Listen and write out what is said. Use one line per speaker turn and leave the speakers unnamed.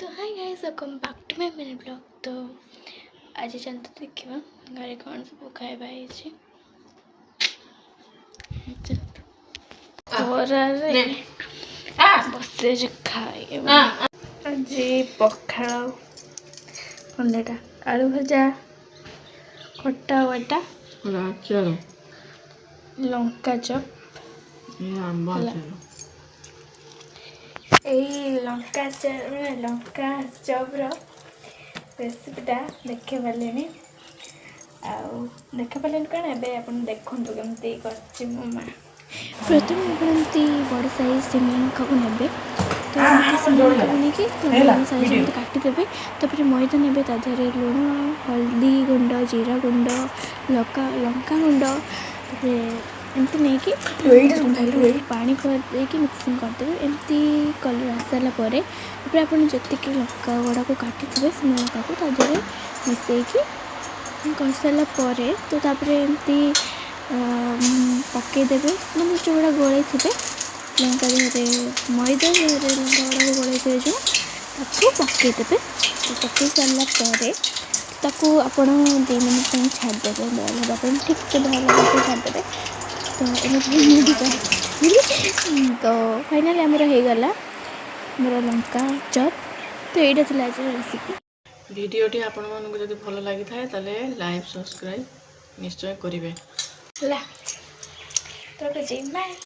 तो hi guys welcome back to my mini blog. तो आज चलते देखा घरे कौन सब खाଇବା ହେଇଛି। बसे खाए आज पखाड़ अंडेटा आलू भजा खट्टा वटा लंका चप लंका चप्र रेसिपीटा देखे पारे देखे पारे कौन ए देखु केमती कर मो माँ प्रथम आपड़ी बड़ साइज सिंगल लंका को ने तो सिंगल लंका को लेकिन साइज काटिदेवे तापर मैदा ने तादेह लुण हल्दी गुंड जीरा गुंड लंका गुंड एमती नहीं कि पानी करके मिक्सिंग करदेवे एमती कलर आसारा पर आप जी लंका गुड़ा को काटी थे से लंका को तादेह मिसईकी कर सारापर तो एमती पकईदेवे मैंने जोड़ा गोल थे लंका देहरे मैदा देहरे लंका गुड़ा को गोल थे जो पकईदेवे तो पकई सारापर ताकू आपण 2 मिनट छाड़देवे बॉल हाँपाई ठीक से बॉल हाँपाई छाड़देवे तो तो फाइनली आमर होगला मोर लंका चप। तो यहाँ थी आज रेसिपी
भिडियोटी आपण मानक जब भल लगी था लाइक सब्सक्राइब निश्चय करेंगे।
तो बाय।